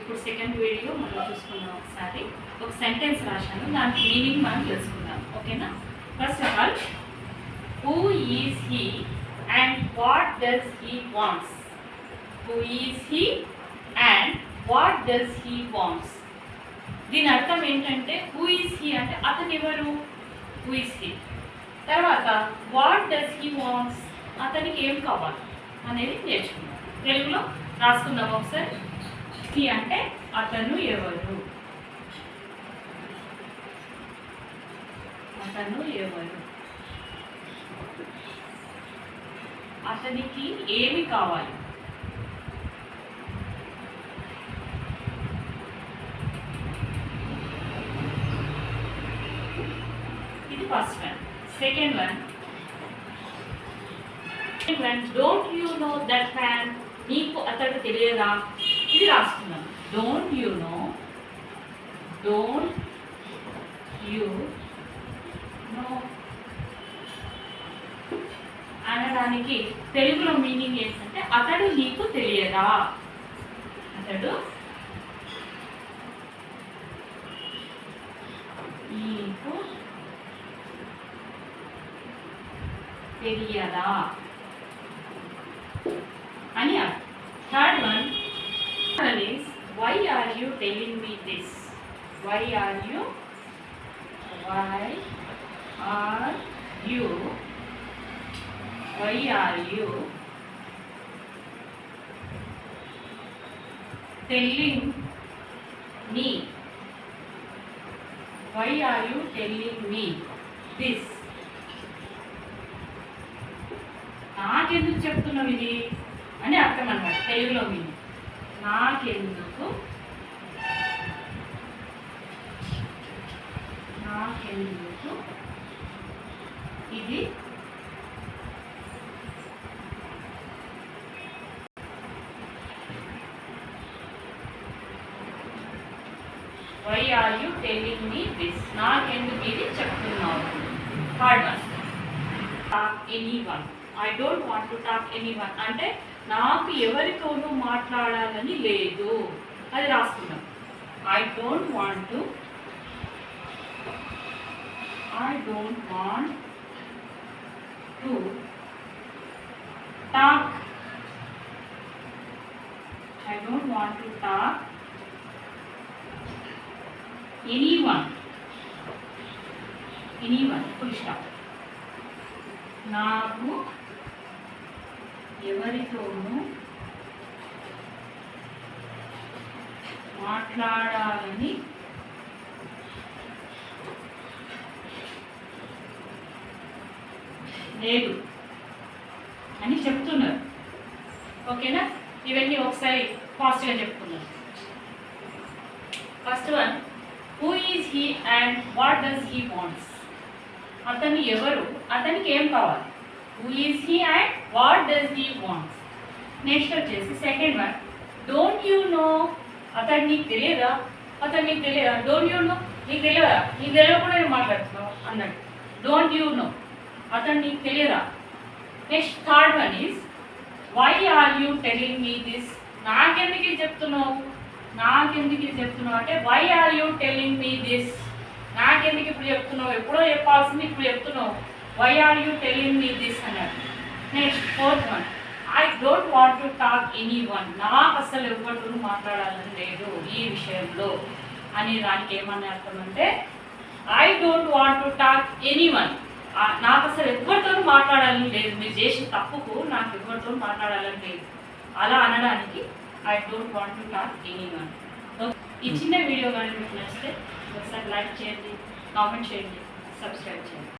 ఇప్పుడు second video మనం చూసుకుందాం. ఒకసారి ఒక సెంటెన్స్ రాశాను, దానికి మీనింగ్ మనం తెలుసుకుందాం. ఓకేనా? First of all, who is he and what does he wants? Who is he and what does he wants? దీని అర్థం ఏంటంటే, హూ ఈజ్ హీ అంటే అతను ఎవరు, హూ ఈజ్ హీ. తర్వాత వాట్ డస్ హీ వాంట్స్, అతనికి ఏం కావాలి అనేది నేర్చుకుందాం. తెలుగులో రాసుకుందాం ఒకసారి. హీ అంటే అతను ఎవరు, అతను ఎవరు, అతనికి ఏమి కావాలి, ఇది first one. Second one, don't you know that man, నీకు అతడు తెలియదా, ఇది రాసుకున్నాం. Don't you no, don't you no అనడానికి తెలుగులో మీనింగ్ ఏంటంటే అతడు నీకు తెలియదా, అతడు నీకు తెలియదా అని అర్థం. Third one is, why are you telling me this? Why are you telling me? Why are you telling me this? నాకెందుకు చెప్తున్నావు ఇది అని అర్థం అన్నమాట తెలుగులో మీనింగ్. నాకెందుకు ఇది why are you telling me this, నాకెందుకు ఇది చెప్తున్నావు. Third one, talk anyone. I don't want to talk anyone అంటే నాకు ఎవరితోనూ మాట్లాడాలని లేదు, అది రాసుకున్నాం. I don't want to talk anyone full stop. నాకు ఎవరితోనూ మాట్లాడాలని లేదు అని చెప్తున్నారు. ఓకేనా? ఇవన్నీ ఒకసారి ఫాస్ట్గా చెప్పుకున్నాం. First one, who is he and what does he wants? అతను ఎవరు, అతనికి ఏం కావాలి. Who is he and what does he wants. Next వచ్చేసి second one, don't you know, అతడు నీకు తెలియదా, అతను నీకు తెలియదా. డోంట్ యూ నో, నీకు తెలియదా, నీకు తెలియకుండా నేను మాట్లాడుతున్నావు అన్నట్టు. డోంట్ యూ నో, అతను నీకు తెలియదా. Next third one is, why are you telling me this, నాకెందుకు ఇది చెప్తున్నావు, అంటే why are you telling me this, నాకెందుకు ఇప్పుడు చెప్తున్నావు, ఎప్పుడో చెప్పాల్సింది ఇప్పుడు చెప్తున్నావు. Why are you telling me this అన్నట్టు. Next fourth one, I don't want to talk anyone, నాకు అసలు ఎవరితో మాట్లాడాలని లేదు ఈ విషయంలో అని దానికి ఏమని అర్థం అంటే, I don't want to talk anyone, నాకు అసలు ఎవరితో మాట్లాడాలని లేదు, మీరు చేసిన తప్పుకు నాకు ఎవరితో మాట్లాడాలని లేదు, అలా అనడానికి I don't want to talk any one. ఈ చిన్న వీడియో కానీ మీకు నచ్చితే ఒకసారి లైక్ చేయండి, కామెంట్ చేయండి, సబ్స్క్రైబ్ చేయండి.